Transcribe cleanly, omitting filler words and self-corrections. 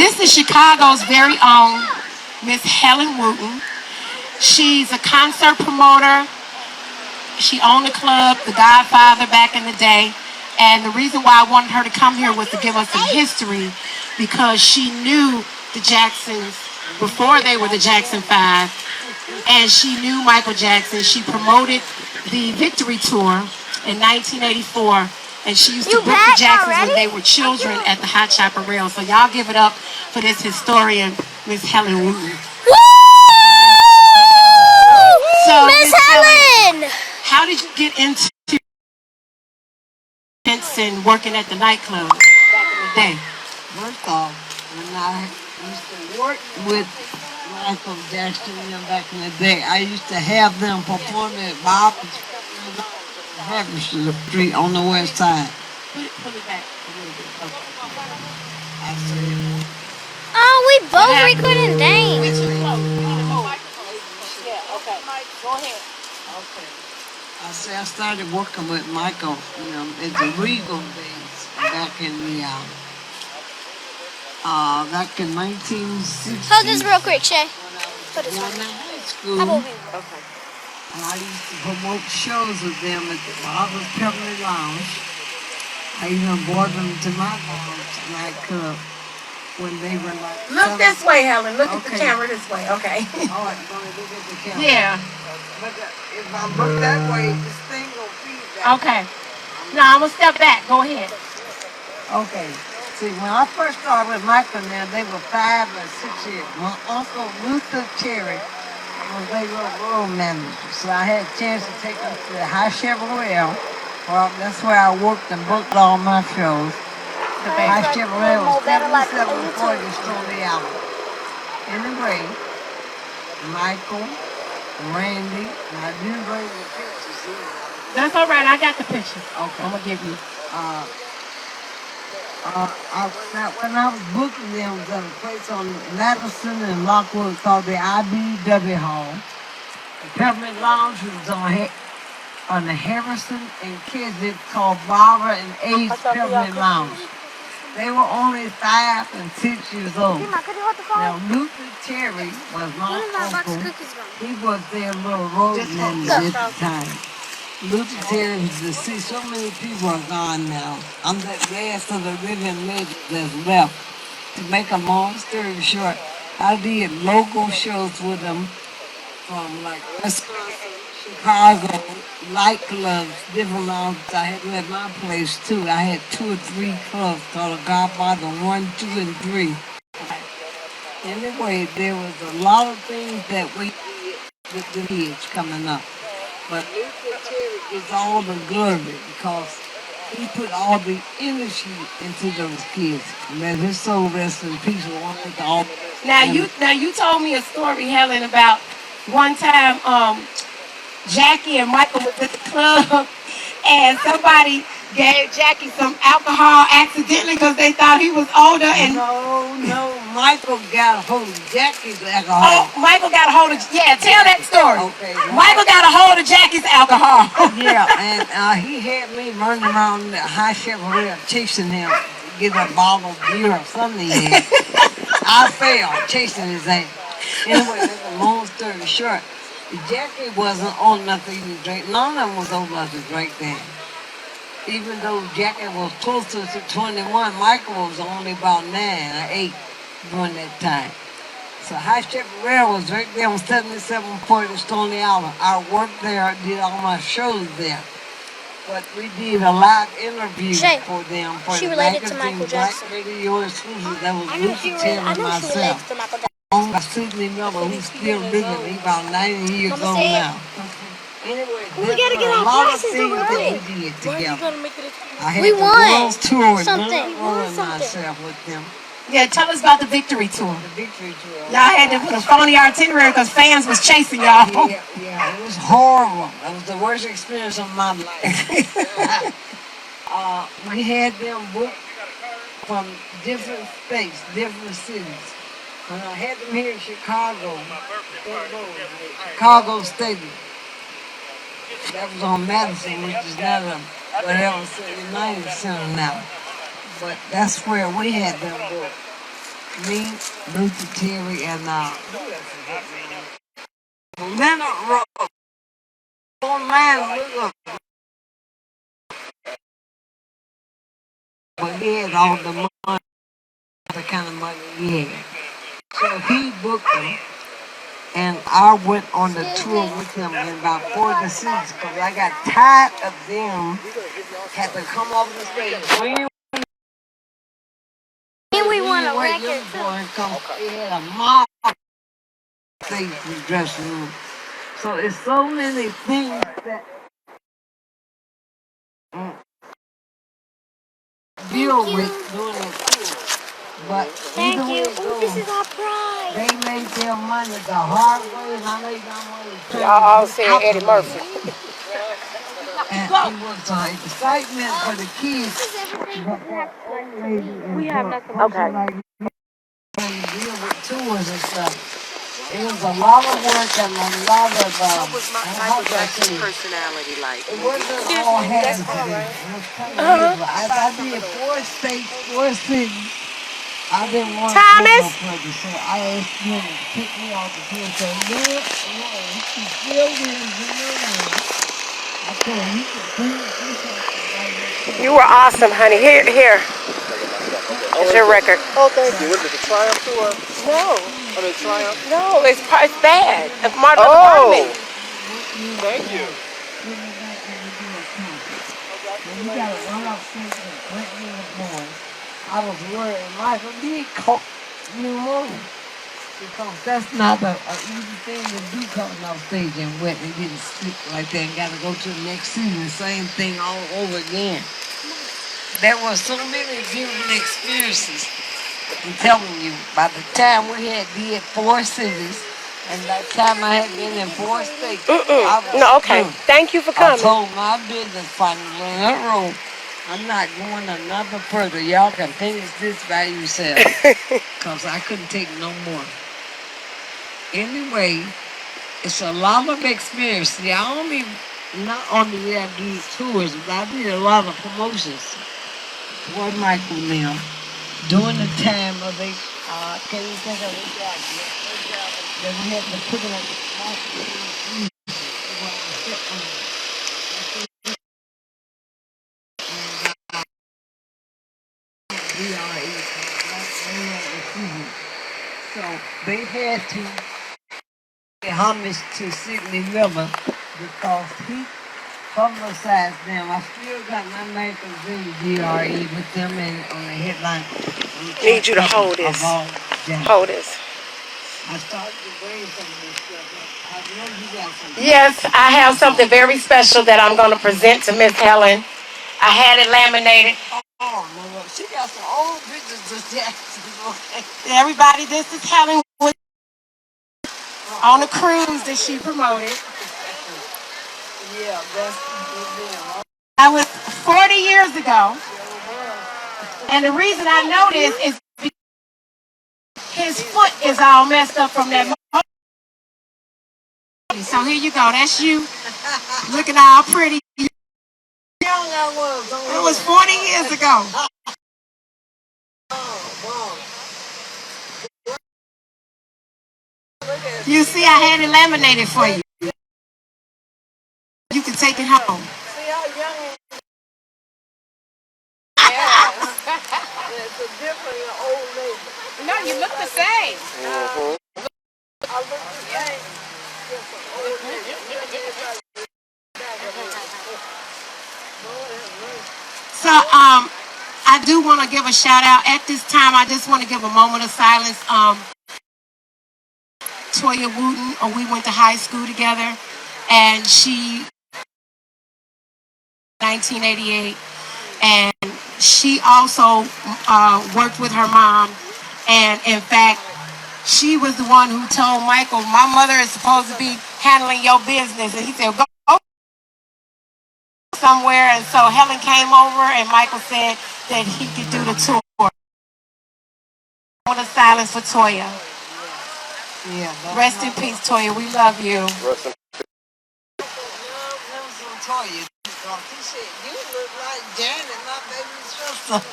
This is Chicago's very own Miss Helen Wooten. She's a concert promoter. She owned a club, The Godfather, back in the day. And the reason why I wanted her to come here was to give us some history because she knew the Jacksons before they were the Jackson 5. And she knew Michael Jackson. She promoted the Victory Tour in 1984. And she used to book the Jacksons when they were children at the Hot Chopper Rail. So y'all give it up for this historian, Miss Helen Wooten. So, Miss Helen! How did you get into and working at the nightclub back in the day? First off, when I used to work with Michael Jackson back in the day, I used to have them perform at Bob's Harrison Street on the west side. Pull it back a little bit. Okay. I said, Oh, we both recording dance. Yeah, okay. Go ahead. okay. I said I started working with Michael, at the Regal days back in the back in 1960. Hold this real quick, Shay. When I was in high school. Okay. And I used to promote shows with them at the Barbara's Permanent Lounge. I even brought them to my lounge nightclub when they were like... Look this way, Helen. Look at the camera this way. Okay. All right, you want to look at the camera? Yeah. But if I look that way, this thing will feedback. Okay. Now, I'm going to step back. Go ahead. Okay. See, when I first started with Michael now, they were 5 or 6 years. My uncle Luther Terry was their little road manager. So I had a chance to take them to the High Chevrolet. Well, that's where I worked and booked all my shows. The High Chevrolet was 7740 Stony Island. Anyway, Michael, Randy, and I didn't bring the pictures. That's all right. I got the picture. Okay. I'm going to give you. When I was booking them, there was a place on Madison and Lockwood called the IBW Hall. The Peppermint Lounge was on the Harrison and Keswick called Barbara and Ace Peppermint Lounge. They were only 5 and 6 years old. Now, Luther Terry was my uncle. He was their little road manager at the time. Luther Terry was deceased. So many people are gone now. I'm the last of the living legends that's left. To make a long story short, I did local shows with them from like Wisconsin, Chicago, nightclubs, different lounges. I had them at my place too. I had 2 or 3 clubs called the Godfather 1, 2, and 3. Anyway, there was a lot of things that we did with the kids coming up. But Luther Terry is all the glory because he put all the energy into those kids. Man, his soul rest in peace. Now you told me a story, Helen, about one time Jackie and Michael was at the club and somebody gave Jackie some alcohol accidentally because they thought he was older. And No, Michael got a hold of Jackie's alcohol. Oh, Michael got a hold of, tell that story. Okay. Michael got a hold of Jackie's alcohol. Yeah, and he had me running around the High Chevrolet chasing him, get a bottle of beer or something he had. I fell chasing his ass. Anyway, that's a long story short. Jackie wasn't old enough to even drink. None of them was old enough to drink then. Even though Jackie was closer to 21, Michael was only about 9 or 8 during that time. So High Chevrolet was right there on 7740 Stony Island. I worked there, did all my shows there. But we did a live interview for them for she the related magazine, to Michael Jackson. Black Radio Exclusive. That was I know Lucy she Taylor related. I and know she myself. relates to Michael Jackson. I Sidney Miller, who's still living. He's about 90 years Mama old said- now. Anyway, We gotta get a our lot of glasses things over that there. we did together. I had We the won World Tour something. done We won rolling something. myself with them. Yeah, tell us about the Victory Tour. The Victory Tour. Y'all had to put a phony itinerary because fans was chasing y'all. Yeah, it was horrible. It was the worst experience of my life. We had them booked from different states, different cities. When I had them here in Chicago, Chicago Stadium. That was on Madison, which is not a whatever United Center now. But that's where we had them booked. Me, Luther Terry, and Leonard Rose. Online, look up. But he had all the money, the kind of money he had. So he booked them, and I went on the tour with him in about 40 cities because I got tired of them. Had to come over the stage. And we want a Wait, record young too. boy come. He had a mob stage in the dressing room. So it's so many things that deal with doing it too. But Thank either way you. it Oh, this goes, is our prize. they make their money the hard way, and I know you got money. Y'all all saying Eddie Murphy. And it was excitement for the kids. This is everything But that has for old to lady We and have for a nothing. person Okay. like me trying to deal with tours and stuff, it was a lot of work and a lot of What was Michael Jackson's it personality like? wasn't all hands. That's all right. It was kind of miserable. I did 4 states, 4 cities. I didn't want to go no further, so I asked him to kick me off the tour and say, no, he still wins, I told him he could finish this up right here. You were awesome, honey. Here. It's your record. Oh, thank you. What is it, the Triumph Tour? No. I mean, Triumph? No, it's bad. Martin Luther Parliament. Thank you. You got to run upstairs and Brent me was born. I was worried, Michael did caught pneumonia. Because that's not an easy thing to do coming off stage and wet and getting sick like that and got to go to the next season, same thing all over again. There were so many different experiences. I'm telling you, by the time we had did 4 cities, and by the time I had been in 4 states, I was No, okay. through. Thank you for I coming. told my business partner, Leonard Rowe, I'm not going another further. Y'all can finish this by yourself. Because I couldn't take no more. Anyway, it's a lot of experience. See, not only did I do tours, but I did a lot of promotions for Michael now. During the time of they, can you think of it? That we had to put it on So they had to pay homage to Sidney Miller because he publicized them. I still got my magazine GRE with them on the headline. Need you to hold this. Hold this. I started to bring some of this stuff. I know you got some. Yes, I have something very special that I'm going to present to Miss Helen. I had it laminated. Oh, no, she got some old pictures of Jackson. Everybody, this is Helen on a cruise that she promoted. Yeah, that's good. That was 40 years ago. And the reason I know this is because his foot is all messed up from that. So here you go. That's you looking all pretty. It was 40 years ago. You see, I had it laminated for you. You can take it home. See how young it's a different old lady. No, you look the same. I look the same. Just an old lady. So, I do want to give a shout out. At this time, I just want to give a moment of silence. Toya Wooten, we went to high school together, and she 1988, and she also worked with her mom, and in fact, she was the one who told Michael, my mother is supposed to be handling your business, and he said, go somewhere, and so Helen came over, and Michael said that he could do the tour. Moment of silence for Toya. Yeah. Rest in peace, Toya. We love you. Toya. He said, you look like Janet, my baby sister.